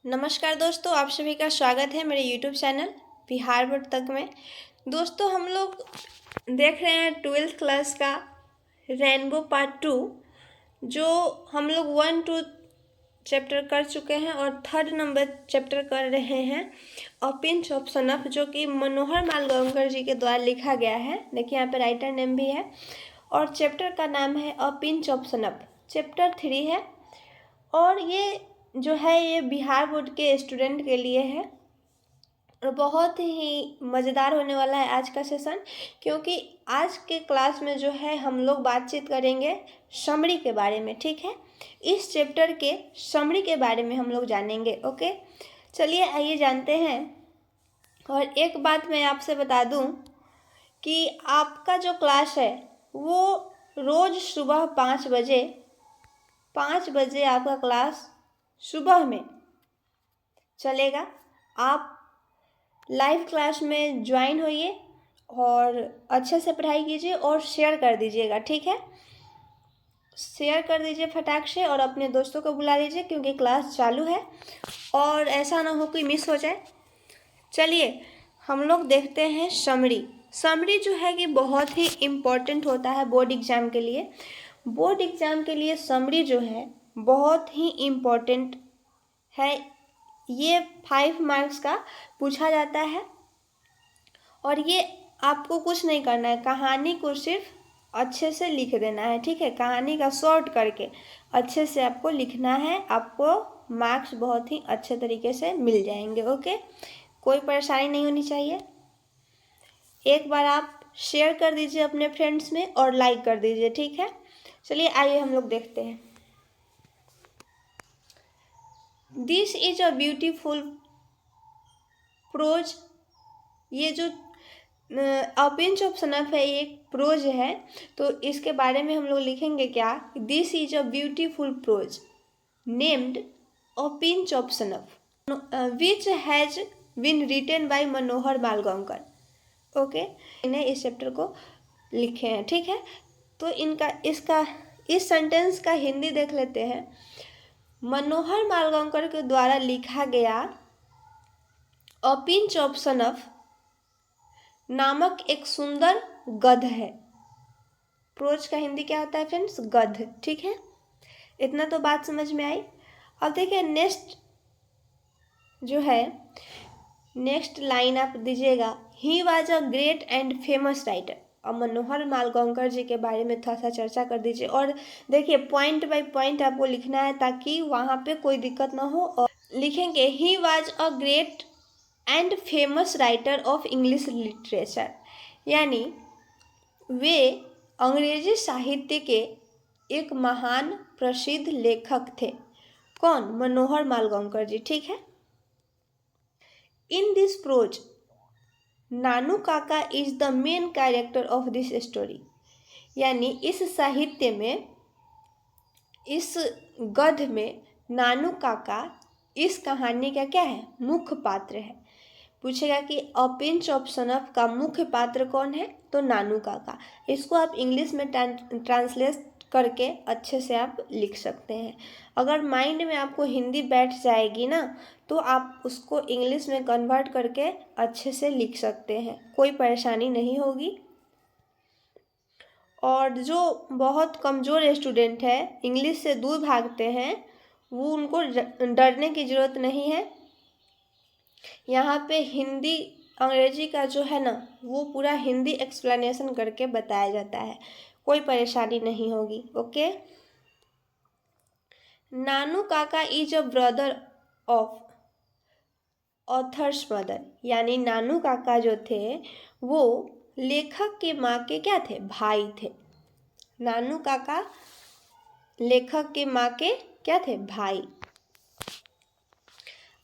नमस्कार दोस्तों, आप सभी का स्वागत है मेरे यूट्यूब चैनल बिहार बोर्ड तक में। दोस्तों, हम लोग देख रहे हैं 12th क्लास का रेनबो पार्ट 2, जो हम लोग 1-2 चैप्टर कर चुके हैं और 3rd नंबर चैप्टर कर रहे हैं अ पिंच ऑफ सनफ, जो कि मनोहर मालगांवकर जी के द्वारा लिखा गया है। देखिए यहाँ पे राइटर नेम भी है और चैप्टर का नाम है अ पिंच ऑफ सनफ। चैप्टर 3 है और ये जो है ये बिहार बोर्ड के स्टूडेंट के लिए है और बहुत ही मज़ेदार होने वाला है आज का सेशन, क्योंकि आज के क्लास में जो है हम लोग बातचीत करेंगे समरी के बारे में। ठीक है, इस चैप्टर के समरी के बारे में हम लोग जानेंगे। ओके, चलिए आइए जानते हैं। और एक बात मैं आपसे बता दूं कि आपका जो क्लास है वो रोज़ सुबह 5 बजे आपका क्लास सुबह में चलेगा। आप लाइव क्लास में ज्वाइन होइए और अच्छे से पढ़ाई कीजिए और शेयर कर दीजिएगा। ठीक है, शेयर कर दीजिए फटाक से और अपने दोस्तों को बुला लीजिए, क्योंकि क्लास चालू है और ऐसा ना हो कि मिस हो जाए। चलिए हम लोग देखते हैं समरी। समरी जो है कि बहुत ही इम्पोर्टेंट होता है बोर्ड एग्ज़ाम के लिए। बोर्ड एग्ज़ाम के लिए समरी जो है बहुत ही इम्पोर्टेंट है। ये 5 मार्क्स का पूछा जाता है और ये आपको कुछ नहीं करना है, कहानी को सिर्फ अच्छे से लिख देना है। ठीक है, कहानी का शॉर्ट करके अच्छे से आपको लिखना है, आपको मार्क्स बहुत ही अच्छे तरीके से मिल जाएंगे। ओके, कोई परेशानी नहीं होनी चाहिए। एक बार आप शेयर कर दीजिए अपने फ्रेंड्स में और लाइक कर दीजिए। ठीक है, चलिए आइए हम लोग देखते हैं। This is a beautiful prose. ये जो अ पिंच ऑफ सनफ है, ये एक प्रोज है, तो इसके बारे में हम लोग लिखेंगे क्या। This is a beautiful prose named a pinch of snuff which has been written by Manohar Malgaonkar. Okay, इन्हें इस चैप्टर को लिखे हैं। ठीक है, तो इस सेंटेंस का हिंदी देख लेते हैं। मनोहर मालगांवकर के द्वारा लिखा गया अ पिंच ऑफ सनफ नामक एक सुंदर गद्य है। प्रोज का हिंदी क्या होता है फ्रेंड्स? गद्य। ठीक है, इतना तो बात समझ में आई। अब देखिए नेक्स्ट जो है, नेक्स्ट लाइन आप दीजिएगा। He was a great and famous writer. अब मनोहर मालगांवकर जी के बारे में थोड़ा सा चर्चा कर दीजिए और देखिए पॉइंट बाय पॉइंट आपको लिखना है ताकि वहाँ पे कोई दिक्कत ना हो। और लिखेंगे he was a great and famous writer of English literature, यानी वे अंग्रेजी साहित्य के एक महान प्रसिद्ध लेखक थे। कौन? मनोहर मालगांवकर जी। ठीक है, इन दिस प्रोज नानू काका is the main character of this story, यानी इस साहित्य में, इस गद्य में नानू काका इस कहानी का क्या है? मुख्य पात्र है। पूछेगा कि अ पिंच ऑफ सनफ का मुख्य पात्र कौन है? तो नानू काका। इसको आप इंग्लिश में ट्रांसलेट करके अच्छे से आप लिख सकते हैं। अगर माइंड में आपको हिंदी बैठ जाएगी ना, तो आप उसको इंग्लिश में कन्वर्ट करके अच्छे से लिख सकते हैं, कोई परेशानी नहीं होगी। और जो बहुत कमज़ोर स्टूडेंट है, इंग्लिश से दूर भागते हैं, वो उनको डरने की ज़रूरत नहीं है। यहाँ पे हिंदी अंग्रेजी का जो है ना, वो पूरा हिंदी एक्सप्लेनेशन करके बताया जाता है, कोई परेशानी नहीं होगी। ओके, नानू काका is a brother of authors mother, यानी नानू काका जो थे वो लेखक के माँ के क्या थे? भाई थे। नानू काका लेखक के माँ के क्या थे? भाई।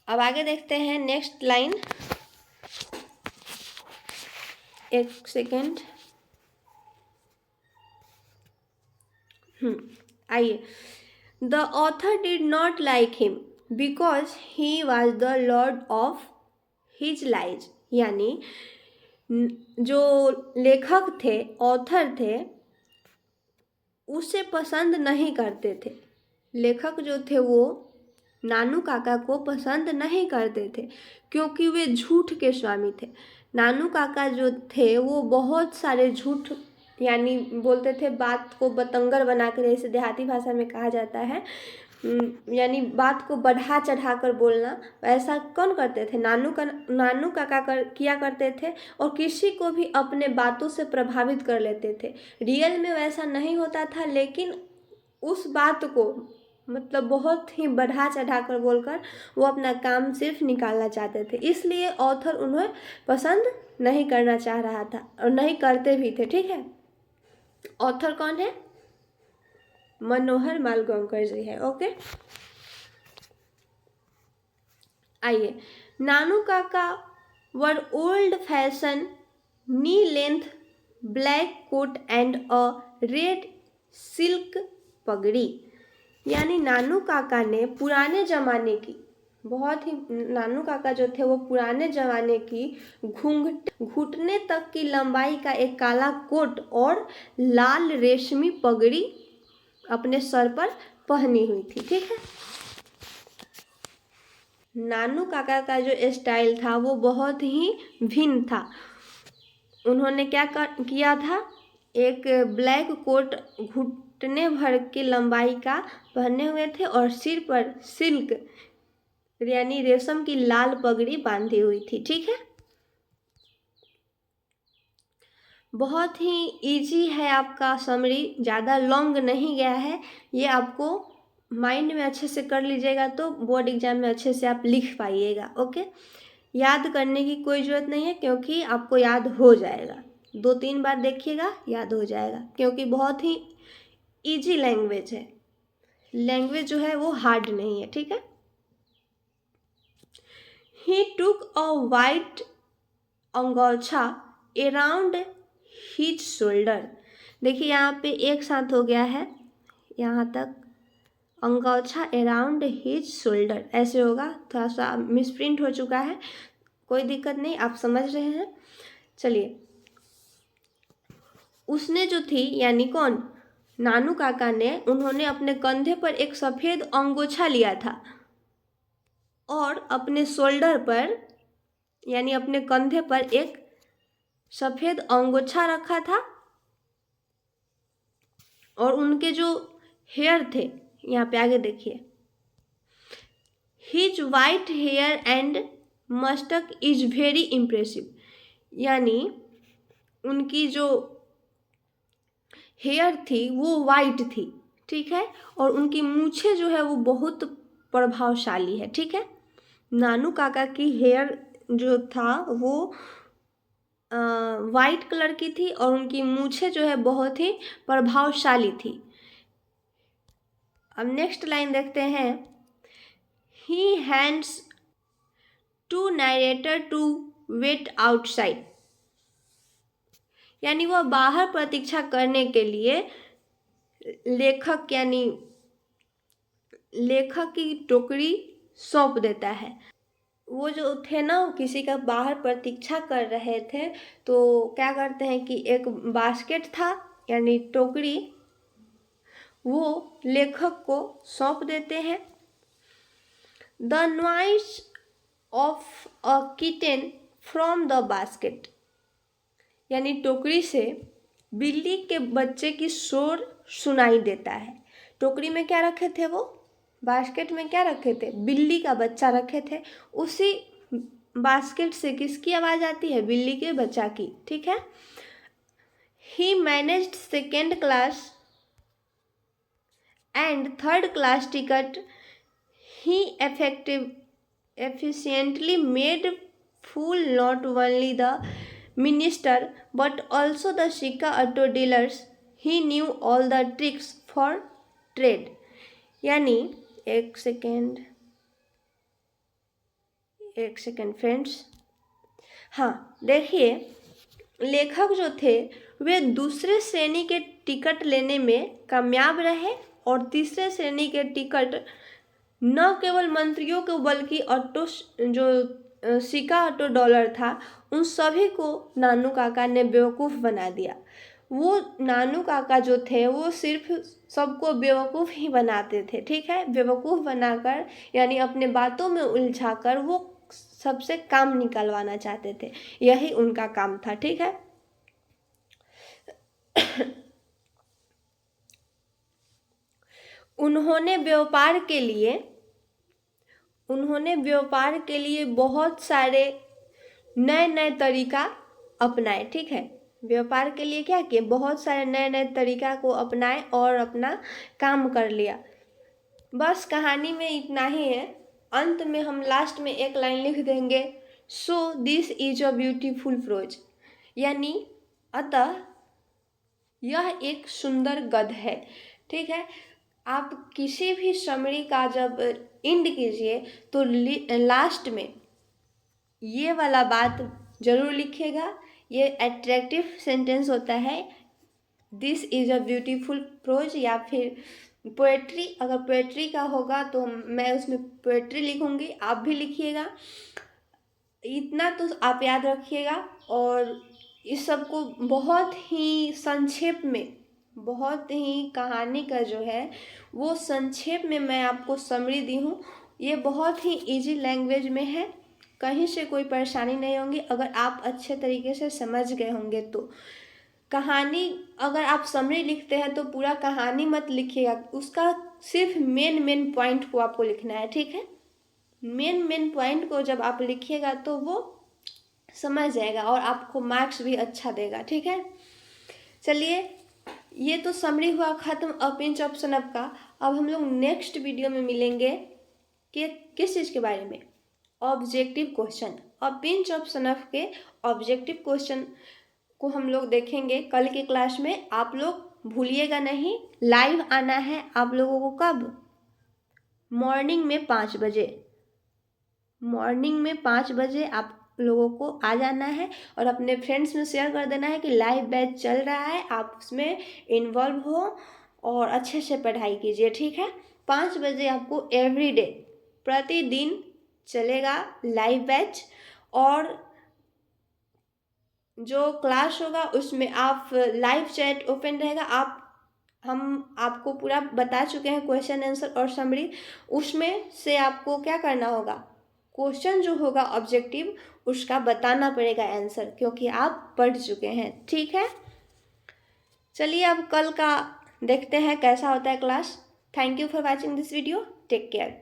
अब आगे देखते हैं नेक्स्ट लाइन। एक सेकेंड, आइए। The author did not like him because he was the Lord of his lies, यानी जो लेखक थे, ऑथर थे, उसे पसंद नहीं करते थे। लेखक जो थे वो नानू काका को पसंद नहीं करते थे क्योंकि वे झूठ के स्वामी थे। नानू काका जो थे वो बहुत सारे झूठ यानी बोलते थे, बात को बतंगर बना कर, जैसे देहाती भाषा में कहा जाता है, यानी बात को बढ़ा चढ़ा कर बोलना। ऐसा कौन करते थे? नानू काका किया करते थे और किसी को भी अपने बातों से प्रभावित कर लेते थे। रियल में वैसा नहीं होता था, लेकिन उस बात को मतलब बहुत ही बढ़ा चढ़ा कर बोलकर वो अपना काम सिर्फ निकालना चाहते थे, इसलिए ऑथर उन्हें पसंद नहीं करना चाह रहा था और नहीं करते भी थे। ठीक है, ऑथर कौन है? मनोहर मालगांवकर जी है। ओके, आइए, Nanu Kaka wore old fashion knee length black coat and a red silk pagri. यानी नानू काका ने पुराने ज़माने की, बहुत ही नानू काका जो थे वो पुराने ज़माने की घुटने तक की लंबाई का एक काला कोट और लाल रेशमी पगड़ी अपने सर पर पहनी हुई थी। ठीक है, नानू काका का जो स्टाइल था वो बहुत ही भिन्न था। उन्होंने क्या किया था? एक ब्लैक कोट घुटने भर की लंबाई का पहने हुए थे और सिर पर सिल्क यानी रेशम की लाल पगड़ी बांधी हुई थी। ठीक है, बहुत ही इजी है आपका समरी, ज़्यादा लॉन्ग नहीं गया है। ये आपको माइंड में अच्छे से कर लीजिएगा तो बोर्ड एग्जाम में अच्छे से आप लिख पाइएगा। ओके, याद करने की कोई ज़रूरत नहीं है क्योंकि आपको याद हो जाएगा। 2-3 बार देखिएगा, याद हो जाएगा, क्योंकि बहुत ही इजी लैंग्वेज है। लैंग्वेज जो है वो हार्ड नहीं है। ठीक है, he took a white angocha around his shoulder. देखिए यहाँ पे एक साथ हो गया है, यहाँ तक अंगोछा अराउंड हिज शोल्डर ऐसे होगा, थोड़ा सा मिसप्रिंट हो चुका है, कोई दिक्कत नहीं, आप समझ रहे हैं। चलिए, उसने जो थी यानी कौन? नानू काका ने, उन्होंने अपने कंधे पर एक सफ़ेद अंगोछा लिया था और अपने शोल्डर पर यानी अपने कंधे पर एक सफ़ेद अंगोछा रखा था और उनके जो हेयर थे, यहाँ पे आगे देखिए, his white hair and moustache is very impressive. यानी उनकी जो हेयर थी वो वाइट थी। ठीक है, और उनकी मूछें जो है वो बहुत प्रभावशाली है। ठीक है, नानू काका की हेयर जो था वो वाइट कलर की थी और उनकी मूछें जो है बहुत ही प्रभावशाली थी। अब नेक्स्ट लाइन देखते हैं, he hands to narrator to wait outside. यानी वह बाहर प्रतीक्षा करने के लिए लेखक यानी लेखक की टोकरी सौंप देता है। वो जो थे ना, किसी का बाहर प्रतीक्षा कर रहे थे, तो क्या करते हैं कि एक बास्केट था यानी टोकरी, वो लेखक को सौंप देते हैं। The noise of a kitten from the basket. यानी टोकरी से बिल्ली के बच्चे की शोर सुनाई देता है। टोकरी में क्या रखे थे वो? बास्केट में क्या रखे थे? बिल्ली का बच्चा रखे थे। उसी बास्केट से किसकी आवाज़ आती है? बिल्ली के बच्चा की। ठीक है, he managed second class and third class ticket. He efficiently made fool not only the minister but also the Shika auto dealers. He knew all the tricks for trade. यानी एक सेकेंड फ्रेंड्स, हाँ देखिए, लेखक जो थे वे दूसरे श्रेणी के टिकट लेने में कामयाब रहे और तीसरे श्रेणी के टिकट न केवल मंत्रियों को बल्कि ऑटो जो सिक्का ऑटो डॉलर था उन सभी को नानू काका ने बेवकूफ़ बना दिया। वो नानू काका जो थे वो सिर्फ सबको बेवकूफ़ ही बनाते थे, ठीक है। बेवकूफ़ बनाकर यानी अपने बातों में उलझाकर वो सबसे काम निकलवाना चाहते थे, यही उनका काम था, ठीक है। उन्होंने व्यापार के लिए बहुत सारे नए नए तरीका अपनाए, ठीक है। व्यापार के लिए क्या किए, बहुत सारे नए नए तरीका को अपनाए और अपना काम कर लिया। बस कहानी में इतना ही है। अंत में हम लास्ट में एक लाइन लिख देंगे, so this is a beautiful prose, यानी अतः यह एक सुंदर गद्य है, ठीक है। आप किसी भी समरी का जब एंड कीजिए तो लास्ट में ये वाला बात जरूर लिखिएगा। ये अट्रैक्टिव सेंटेंस होता है, this is a beautiful prose, या फिर पोएट्री, अगर पोएट्री का होगा तो मैं उसमें पोएट्री लिखूंगी, आप भी लिखिएगा। इतना तो आप याद रखिएगा। और इस सब को बहुत ही संक्षेप में, बहुत ही कहानी का जो है वो संक्षेप में मैं आपको समरी दी हूँ। ये बहुत ही इजी लैंग्वेज में है, कहीं से कोई परेशानी नहीं होगी अगर आप अच्छे तरीके से समझ गए होंगे तो। कहानी अगर आप समरी लिखते हैं तो पूरा कहानी मत लिखिएगा, उसका सिर्फ मेन पॉइंट को आपको लिखना है, ठीक है। मेन पॉइंट को जब आप लिखिएगा तो वो समझ जाएगा और आपको मार्क्स भी अच्छा देगा, ठीक है। चलिए, ये तो समरी हुआ ख़त्म अ पिंच ऑफ सनफ का। अब हम लोग नेक्स्ट वीडियो में मिलेंगे कि किस चीज़ के बारे में, objective question. A pinch of snuff के ऑब्जेक्टिव क्वेश्चन को हम लोग देखेंगे कल की क्लास में। आप लोग भूलिएगा नहीं, लाइव आना है आप लोगों को। कब? मॉर्निंग में 5 बजे। मॉर्निंग में 5 बजे आप लोगों को आ जाना है और अपने फ्रेंड्स में शेयर कर देना है कि लाइव बैच चल रहा है, आप उसमें इन्वॉल्व हो और अच्छे से पढ़ाई कीजिए, ठीक है। 5 बजे आपको एवरीडे, प्रतिदिन चलेगा लाइव बैच, और जो क्लास होगा उसमें आप लाइव चैट ओपन रहेगा। हम आपको पूरा बता चुके हैं क्वेश्चन आंसर और समरी, उसमें से आपको क्या करना होगा, क्वेश्चन जो होगा ऑब्जेक्टिव उसका बताना पड़ेगा आंसर, क्योंकि आप पढ़ चुके हैं, ठीक है। चलिए अब कल का देखते हैं कैसा होता है class. Thank you for watching this video, take care.